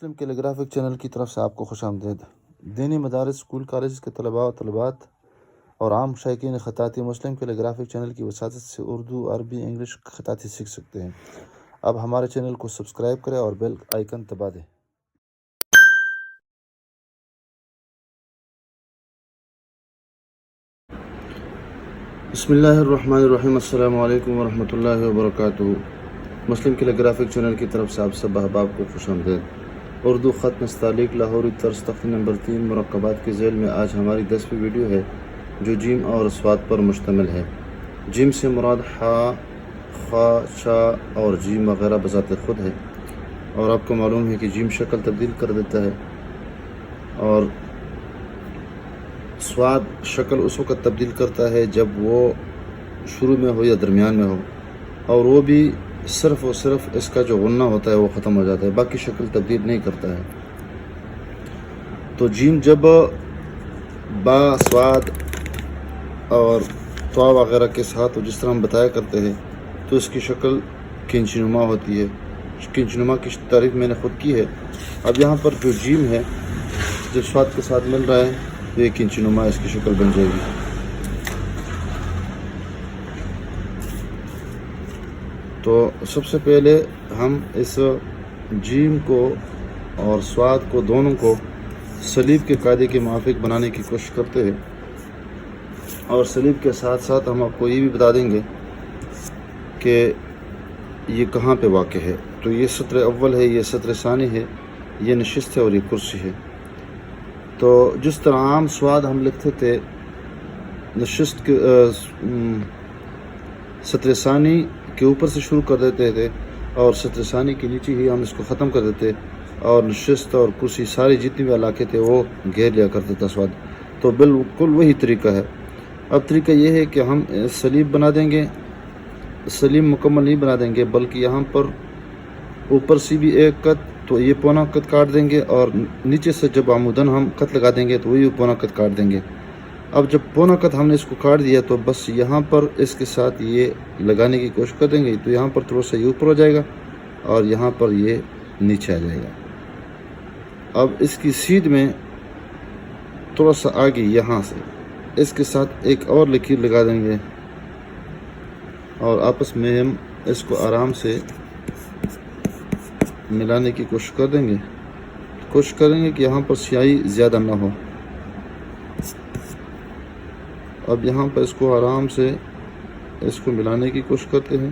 مسلم کیلیگرافک channel کی طرف سے آپ کو خوش آمدید۔ دینی مدارس، اسکول کالجز کے طلباء و طالبات اور عام شائقین خطاطی مسلم کیلیگرافک چینل کی وساطت سے اردو، عربی، انگلش خطاطی سیکھ سکتے ہیں۔ اب ہمارے چینل کو سبسکرائب کریں اور بیل آئیکن دبا دیں۔ بسم اللہ الرحمن الرحیم۔ السلام علیکم ورحمۃ اللہ وبرکاتہ۔ مسلم کیلیگرافک چینل کی طرف سے آپ سب احباب کو خوش آمدید۔ اردو خط نستعلیق لاہوری طرز تختی نمبر 3 مرکبات کے ذیل میں آج ہماری 10ویں ویڈیو ہے جو جیم اور صاد پر مشتمل ہے۔ جیم سے مراد ہا، خا، شا اور جیم وغیرہ بذات خود ہے، اور آپ کو معلوم ہے کہ جیم شکل تبدیل کر دیتا ہے اور صاد شکل اس وقت تبدیل کرتا ہے جب وہ شروع میں ہو یا درمیان میں ہو، اور وہ بھی صرف اور صرف اس کا جو غنہ ہوتا ہے وہ ختم ہو جاتا ہے، باقی شکل تبدیل نہیں کرتا ہے۔ تو جیم جب با، صاد اور طا وغیرہ کے ساتھ جس طرح ہم بتایا کرتے ہیں تو اس کی شکل کنچ نما ہوتی ہے۔ کنچ نما کی تعریف میں نے خود کی ہے۔ اب یہاں پر جو جیم ہے جو صاد کے ساتھ مل رہا ہے یہ کنچ نما اس کی شکل بن جائے گی۔ تو سب سے پہلے ہم اس جیم کو اور صاد کو دونوں کو سلیب کے قاعدے کے موافق بنانے کی کوشش کرتے ہیں، اور سلیب کے ساتھ ساتھ ہم آپ کو یہ بھی بتا دیں گے کہ یہ کہاں پہ واقع ہے۔ تو یہ سطر اول ہے، یہ سطر ثانی ہے، یہ نشست ہے اور یہ کرسی ہے۔ تو جس طرح عام صاد ہم لکھتے تھے نشست کے سطر ثانی کے اوپر سے شروع کر دیتے تھے اور سطر ثانی کے نیچے ہی ہم اس کو ختم کر دیتے، اور نشست اور کرسی سارے جتنے بھی علاقے تھے وہ گھیر لیا کرتا تھا صاد۔ تو بالکل وہی طریقہ ہے۔ اب طریقہ یہ ہے کہ ہم سلیب بنا دیں گے، سلیب مکمل نہیں بنا دیں گے بلکہ یہاں پر اوپر سے بھی ایک قط، تو یہ پونا قط کاٹ دیں گے، اور نیچے سے جب عموداً ہم قط لگا دیں گے تو وہی پونا قط کاٹ دیں گے۔ اب جب پونا قط ہم نے اس کو کاٹ دیا تو بس یہاں پر اس کے ساتھ یہ لگانے کی کوشش کر دیں گے، تو یہاں پر تھوڑا سا یہ اوپر ہو جائے گا اور یہاں پر یہ نیچے آ جائے گا۔ اب اس کی سیدھ میں تھوڑا سا آگے یہاں سے اس کے ساتھ ایک اور لکیر لگا دیں گے، اور آپس میں ہم اس کو آرام سے ملانے کی کوشش کر دیں گے۔ کوشش کریں گے کہ یہاں پر سیاہی زیادہ نہ ہو۔ اب یہاں پر اس کو آرام سے اس کو ملانے کی کوشش کرتے ہیں۔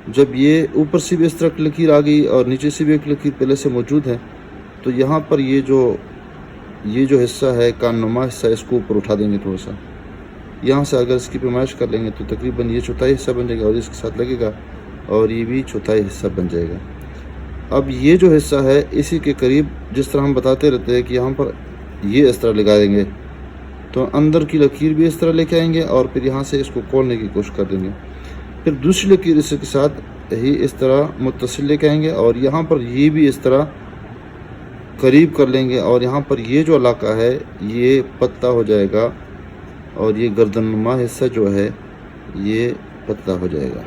جب یہ اوپر سے بھی اس طرح کی لکیر آ گئی اور نیچے سے بھی ایک لکیر پہلے سے موجود ہے، تو یہاں پر یہ جو حصہ ہے کان نما حصہ، اس کو اوپر اٹھا دیں گے تھوڑا سا۔ یہاں سے اگر اس کی پیمائش کر لیں گے تو تقریباً یہ چوتھائی حصہ بن جائے گا اور اس کے ساتھ لگے گا، اور یہ بھی چوتھائی حصہ بن جائے گا۔ اب یہ جو حصہ ہے اسی کے قریب جس طرح ہم بتاتے رہتے ہیں کہ یہاں پر یہ اس طرح لگا دیں گے، تو اندر کی لکیر بھی اس طرح لے کے آئیں گے اور پھر یہاں سے اس کو کھولنے کی کوشش کر دیں گے۔ پھر دوسری لکیر اس کے ساتھ ہی اس طرح متصل لے کے آئیں گے، اور یہاں پر یہ بھی اس طرح قریب کر لیں گے، اور یہاں پر یہ جو علاقہ ہے یہ پتہ ہو جائے گا، اور یہ گردن نما حصہ جو ہے یہ پتہ ہو جائے گا۔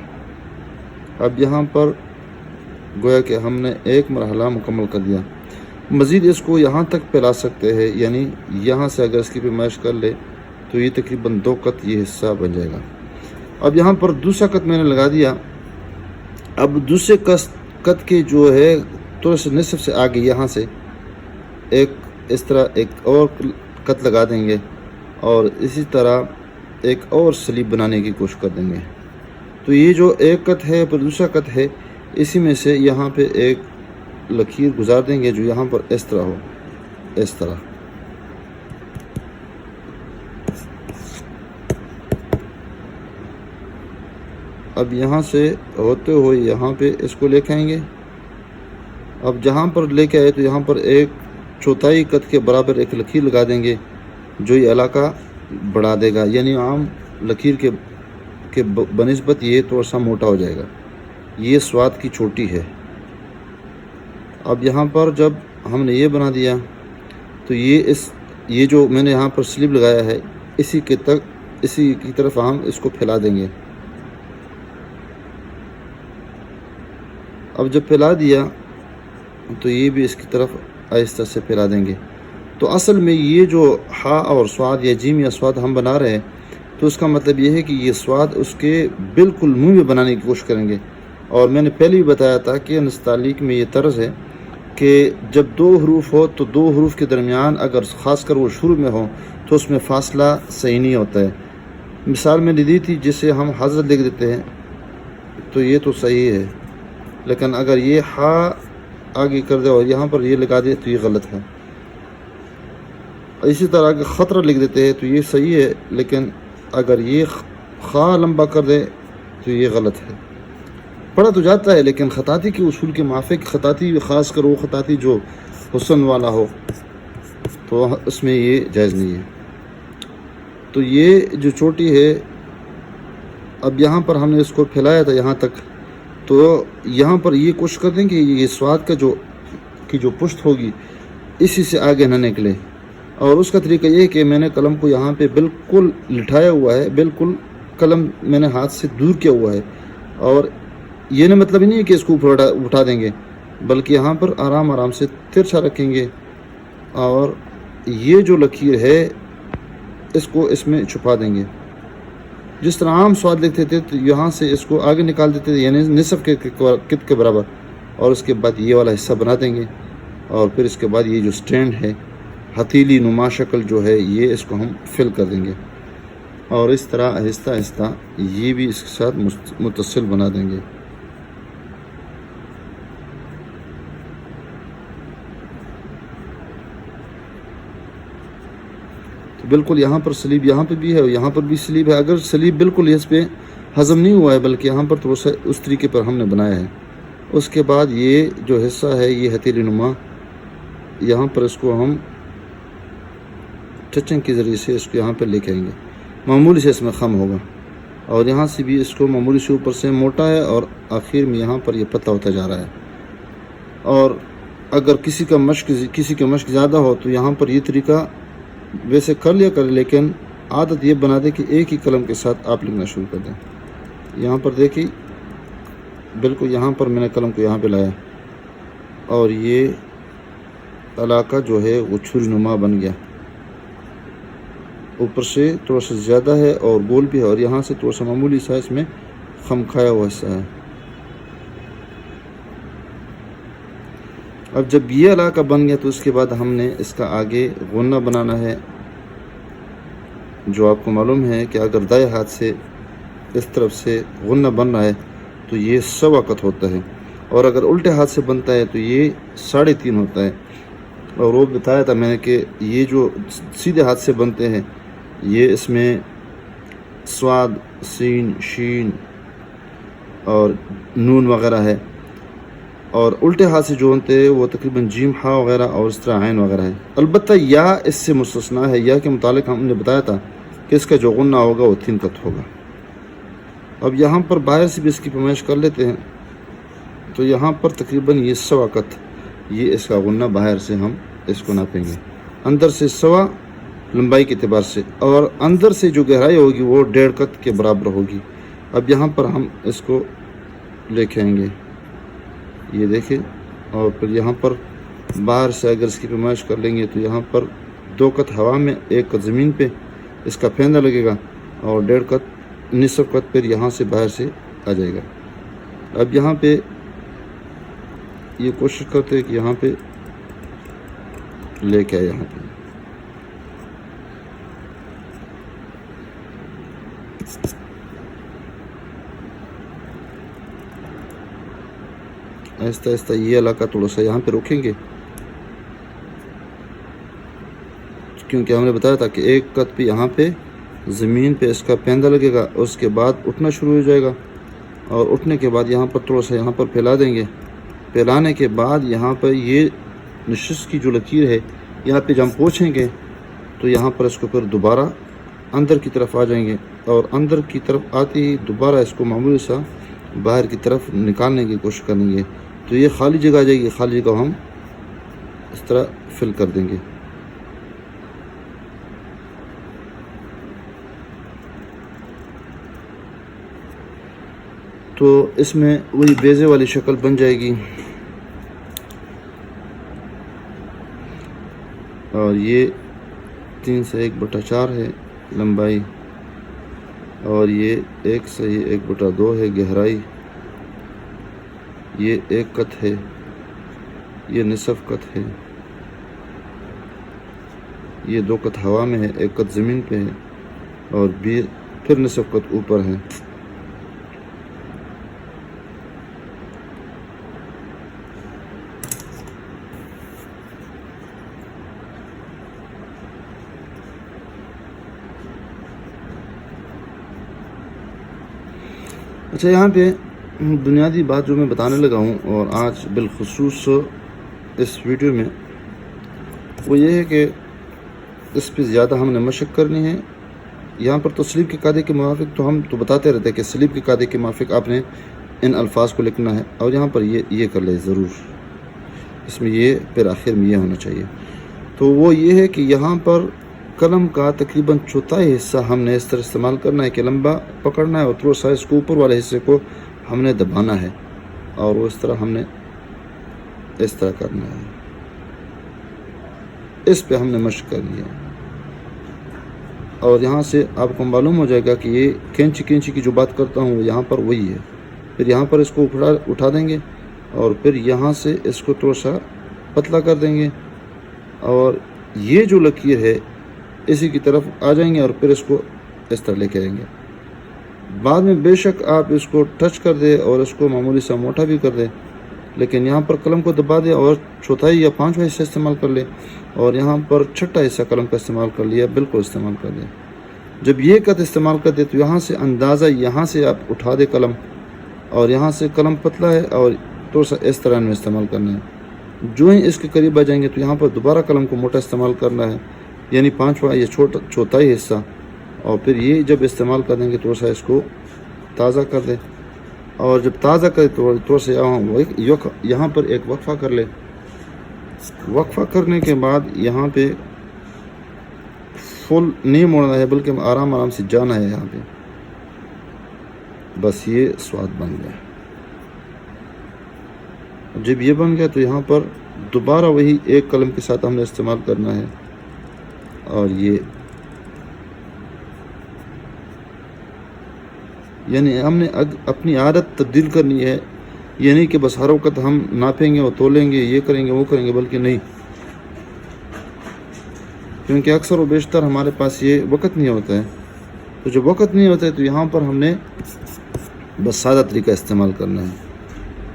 اب یہاں پر گویا کہ ہم نے ایک مرحلہ مکمل کر دیا۔ مزید اس کو یہاں تک پھیلا سکتے ہیں، یعنی یہاں سے اگر اس کی پیمائش کر لے تو یہ تقریباً 2 قط یہ حصہ بن جائے گا۔ اب یہاں پر دوسرا قط میں نے لگا دیا۔ اب دوسرے قط کے جو ہے تھوڑا سا نصف سے آگے یہاں سے ایک اس طرح ایک اور قط لگا دیں گے، اور اسی طرح ایک اور سلیب بنانے کی کوشش کر دیں گے۔ تو یہ جو ایک قط ہے پھر دوسرا قط ہے، اسی میں سے یہاں پہ ایک لکیر گزار دیں گے جو یہاں پر اس طرح ہو، اس طرح۔ اب یہاں سے ہوتے ہوئے یہاں پہ اس کو لے کے آئیں گے۔ اب جہاں پر لے کے آئے تو یہاں پر ایک چوتھائی قط کے برابر ایک لکیر لگا دیں گے جو یہ علاقہ بڑھا دے گا، یعنی عام لکیر کے بنسبت یہ تھوڑا سا موٹا ہو جائے گا۔ یہ صاد کی چوٹی ہے۔ اب یہاں پر جب ہم نے یہ بنا دیا تو یہ جو میں نے یہاں پر سلیب لگایا ہے اسی کی طرف ہم اس کو پھیلا دیں گے۔ اب جب پھیلا دیا تو یہ بھی اس کی طرف آہستہ سے پھیلا دیں گے. تو اصل میں یہ جو ہا اور سواد یا جیم یا سواد ہم بنا رہے ہیں تو اس کا مطلب یہ ہے کہ یہ سواد اس کے بالکل منہ میں بنانے کی کوشش کریں گے. اور میں نے پہلے بھی بتایا تھا کہ نستعلیق میں یہ طرز ہے کہ جب دو حروف ہو تو دو حروف کے درمیان اگر خاص کر وہ شروع میں ہو تو اس میں فاصلہ صحیح نہیں ہوتا ہے. مثال میں نے دی تھی جسے ہم حضرت لکھ دیتے ہیں تو یہ تو صحیح ہے، لیکن اگر یہ ہا آگے کر دے اور یہاں پر یہ لگا دے تو یہ غلط ہے. اسی طرح اگر خطرہ لکھ دیتے ہیں تو یہ صحیح ہے، لیکن اگر یہ خا لمبا کر دے تو یہ غلط ہے. پڑھا تو جاتا ہے لیکن خطاطی کے اصول کے موافق خطاطی، خاص کر وہ خطاطی جو حسن والا ہو، تو اس میں یہ جائز نہیں ہے. تو یہ جو چوٹی ہے، اب یہاں پر ہم نے اس کو پھیلایا تھا یہاں تک، تو یہاں پر یہ کوشش کر دیں کہ یہ سواد کا جو پشت ہوگی اسی سے آگے نہ نکلے. اور اس کا طریقہ یہ ہے کہ میں نے قلم کو یہاں پہ بالکل لٹھایا ہوا ہے، بالکل قلم میں نے ہاتھ سے دور کیا ہوا ہے. اور یہ نہ مطلب نہیں ہے کہ اس کو اوپر اٹھا دیں گے، بلکہ یہاں پر آرام آرام سے ترچھا رکھیں گے اور یہ جو لکیر ہے اس کو اس میں چھپا دیں گے. جس طرح عام سواد لکھتے تھے تو یہاں سے اس کو آگے نکال دیتے تھے، یعنی نصف کے برابر، اور اس کے بعد یہ والا حصہ بنا دیں گے. اور پھر اس کے بعد یہ جو سٹینڈ ہے، ہتھیلی نما شکل جو ہے، یہ اس کو ہم فل کر دیں گے. اور اس طرح آہستہ آہستہ یہ بھی اس کے ساتھ متصل بنا دیں گے. بالکل یہاں پر سلیب یہاں پہ بھی ہے اور یہاں پر بھی سلیب ہے. اگر سلیب بالکل اس پہ ہضم نہیں ہوا ہے بلکہ یہاں پر تو اس طریقے پر ہم نے بنایا ہے. اس کے بعد یہ جو حصہ ہے یہ ہتھیلی نما، یہاں پر اس کو ہم ٹچنگ کے ذریعے سے اس کو یہاں پہ لے کے آئیں گے. معمولی سے اس میں خم ہوگا اور یہاں سے بھی اس کو معمولی سے اوپر سے موٹا ہے اور آخر میں یہاں پر یہ پتلا ہوتا جا رہا ہے. اور اگر کسی کا مشق زیادہ ہو تو یہاں پر یہ طریقہ ویسے کر لیا کرے، لیکن عادت یہ بنا دے کہ ایک ہی قلم کے ساتھ آپ لکھنا شروع کر دیں. یہاں پر دیکھیں بالکل یہاں پر میں نے قلم کو یہاں پہ لایا اور یہ علاقہ جو ہے وہ چھری نما بن گیا. اوپر سے تھوڑا سا زیادہ ہے اور گول بھی ہے، اور یہاں سے تھوڑا سا معمولی سا اس میں خم کھایا ہوا حصہ ہے. اب جب یہ علاقہ بن گیا تو اس کے بعد ہم نے اس کا آگے غنہ بنانا ہے. جو آپ کو معلوم ہے کہ اگر دائیں ہاتھ سے اس طرف سے غنہ بن رہا ہے تو یہ 1.25 قط ہوتا ہے، اور اگر الٹے ہاتھ سے بنتا ہے تو یہ 3.5 ہوتا ہے. اور وہ بتایا تھا میں نے کہ یہ جو سیدھے ہاتھ سے بنتے ہیں یہ اس میں سواد، سین، شین اور نون وغیرہ ہے، اور الٹے ہاتھ سے جو بنتے ہیں وہ تقریباً جیم، ہا وغیرہ اور اس طرح عین وغیرہ ہے. البتہ یا اس سے مستثنا ہے. یا کے متعلق ہم نے بتایا تھا کہ اس کا جو غنہ ہوگا وہ 3 قط ہوگا. اب یہاں پر باہر سے بھی اس کی پیمائش کر لیتے ہیں تو یہاں پر تقریباً یہ 1.25 قط یہ اس کا غنہ باہر سے ہم اس کو ناپیں گے. اندر سے 1.25 لمبائی کے اعتبار سے، اور اندر سے جو گہرائی ہوگی وہ 1.5 قط کے برابر ہوگی. اب یہاں پر ہم اس کو لے کے آئیں گے، یہ دیکھیں. اور پھر یہاں پر باہر سے اگر اس کی پیمائش کر لیں گے تو یہاں پر 2 قط ہوا میں، 1 قط زمین پہ اس کا پھیندا لگے گا، اور 1.5 قط، نصف قط پھر یہاں سے باہر سے آ جائے گا. اب یہاں پہ یہ کوشش کرتے ہیں کہ یہاں پہ لے کے آئے. یہاں پہ آہستہ آہستہ یہ علاقہ تھوڑا سا یہاں پہ روکیں گے، کیونکہ ہم نے بتایا تھا کہ 1 قط پہ یہاں پہ زمین پہ اس کا پھیندا لگے گا، اس کے بعد اٹھنا شروع ہو جائے گا، اور اٹھنے کے بعد یہاں پر تھوڑا سا یہاں پر پھیلا دیں گے. پھیلانے کے بعد یہاں پر یہ نشست کی جو لکیر ہے یہاں پہ جب ہم پہنچیں گے تو یہاں پر اس کو پھر دوبارہ اندر کی طرف آ جائیں گے، اور اندر کی طرف آتے ہی دوبارہ اس کو معمولی سا باہر کی طرف نکالنے کی کوشش کریں گے. تو یہ خالی جگہ آ جائے گی، خالی جگہ ہم اس طرح فل کر دیں گے. تو اس میں وہی بیزے والی شکل بن جائے گی. اور یہ 3 سے 1/4 ہے لمبائی, اور یہ 1 سے 1/2 ہے گہرائی. یہ 1 قط ہے, یہ نصف قط ہے, یہ 2 قط ہوا میں ہے, 1 قط زمین پہ ہے, اور پھر نصف قط اوپر ہے. اچھا, یہاں پہ بنیادی بات جو میں بتانے لگا ہوں اور آج بالخصوص اس ویڈیو میں, وہ یہ ہے کہ اس پہ زیادہ ہم نے مشق کرنی ہے. یہاں پر تو سلیب کے قاعدے کے موافق تو ہم تو بتاتے رہتے ہیں کہ سلیب کے قاعدے کے موافق آپ نے ان الفاظ کو لکھنا ہے, اور یہاں پر یہ کر لیں ضرور, اس میں یہ پھر آخر میں یہ ہونا چاہیے. تو وہ یہ ہے کہ یہاں پر قلم کا تقریباً چوتھائی حصہ ہم نے اس طرح استعمال کرنا ہے کہ لمبا پکڑنا ہے, اور تھوڑا سا اس کو اوپر والے حصے کو ہم نے دبانا ہے, اور وہ اس طرح ہم نے اس طرح کرنا ہے. اس پہ ہم نے مشق کرنی ہے. اور یہاں سے آپ کو معلوم ہو جائے گا کہ یہ کینچی کی جو بات کرتا ہوں یہاں پر وہی ہے. پھر یہاں پر اس کو اٹھا دیں گے, اور پھر یہاں سے اس کو تھوڑا سا پتلا کر دیں گے, اور یہ جو لکیر ہے اسی کی طرف آ جائیں گے, اور پھر اس کو اس طرح لے کے آئیں گے. بعد میں بے شک آپ اس کو ٹچ کر دیں اور اس کو معمولی سا موٹا بھی کر دیں, لیکن یہاں پر قلم کو دبا دیں اور چوتھائی یا 5واں حصہ استعمال کر لیں, اور یہاں پر 6واں حصہ قلم کا استعمال کر لیا, بالکل استعمال کر دیں. جب یہ قط استعمال کر دیں تو یہاں سے اندازہ یہاں سے آپ اٹھا دیں قلم, اور یہاں سے قلم پتلا ہے اور تھوڑا سا اس طرح میں استعمال کرنا ہے. جو ہی اس کے قریب آ جائیں گے تو یہاں پر دوبارہ قلم کو موٹا استعمال کرنا ہے, یعنی 5واں یا چوتھائی حصہ, اور پھر یہ جب استعمال کر دیں گے تھوڑا سا اس کو تازہ کر دیں, اور جب تازہ کریں تو تھوڑا سا یہاں پر ایک وقفہ کر لیں. وقفہ کرنے کے بعد یہاں پہ فل نہیں موڑنا ہے, بلکہ آرام سے جانا ہے یہاں پہ. بس یہ سواد بن گیا. جب یہ بن گیا تو یہاں پر دوبارہ وہی ایک قلم کے ساتھ ہم نے استعمال کرنا ہے, اور یہ یعنی ہم نے اپنی عادت تبدیل کرنی ہے. یہ نہیں کہ بس ہر وقت ہم ناپیں گے اور تولیں گے, یہ کریں گے وہ کریں گے, بلکہ نہیں, کیونکہ اکثر و بیشتر ہمارے پاس یہ وقت نہیں ہوتا ہے. تو جب وقت نہیں ہوتا ہے تو یہاں پر ہم نے بس سادہ طریقہ استعمال کرنا ہے,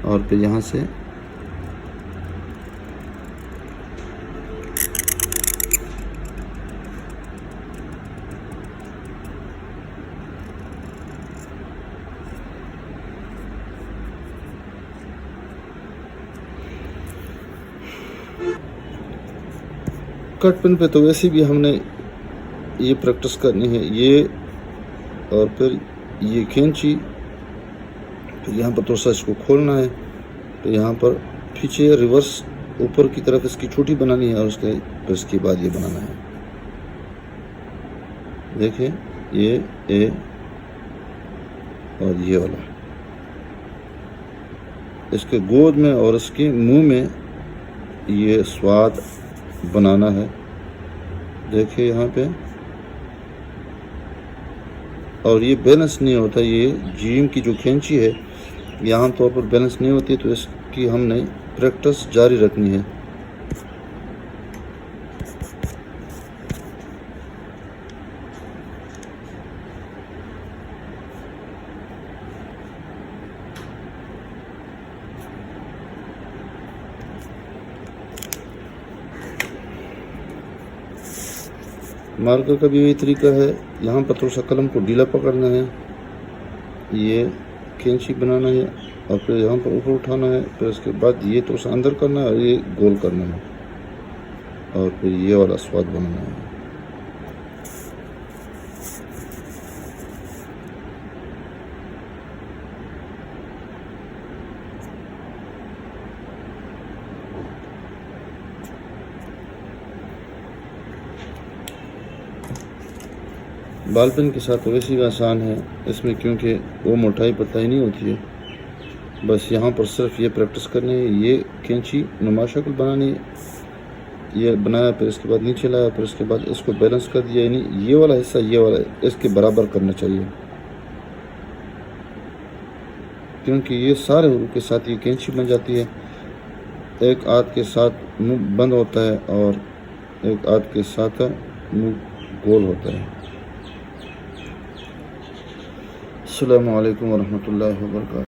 اور پھر یہاں سے کٹ پن پہ تو ویسے بھی ہم نے یہ پریکٹس کرنی ہے, یہ, اور پھر یہ کھینچی, پھر یہاں پر تھوڑا سا اس کو کھولنا ہے, تو یہاں پر پیچھے ریورس اوپر کی طرف اس کی چھوٹی بنانی ہے, اور اس کے بعد یہ بنانا ہے. دیکھیں یہ اے اور یہ والا, اس کے گود میں اور اس کے منہ میں یہ سواد بنانا ہے. دیکھیں یہاں پہ, اور یہ بیلنس نہیں ہوتا, یہ جیم کی جو کھینچی ہے یہ عام طور پر بیلنس نہیں ہوتی, تو اس کی ہم نے پریکٹس جاری رکھنی ہے. مارکر کا بھی یہی طریقہ ہے, یہاں پر تھوڑا سا قلم کو ڈھیلا پکڑنا ہے, یہ کھینچی بنانا ہے, اور پھر یہاں پر اوپر اٹھانا ہے, پھر اس کے بعد یہ تھوڑا سا اندر کرنا ہے, اور یہ گول کرنا ہے, اور پھر یہ والا سواد بنانا ہے. بال پین کے ساتھ ویسے بھی آسان ہے اس میں، کیونکہ وہ موٹائی پتہ ہی نہیں ہوتی ہے. بس یہاں پر صرف یہ پریکٹس کرنی ہے، یہ کینچی نما شکل بنانی ہے. یہ بنایا، پھر اس کے بعد نیچے لایا، پھر اس کے بعد اس کو بیلنس کر دیا، یعنی یہ والا حصہ یہ والا اس کے برابر کرنا چاہیے، کیونکہ یہ سارے حروف کے ساتھ یہ کینچی بن جاتی ہے. ایک ہاتھ کے ساتھ منہ بند ہوتا ہے اور ایک ہاتھ کے ساتھ منہ گول ہوتا ہے. السلام علیکم ورحمۃ اللہ وبرکاتہ.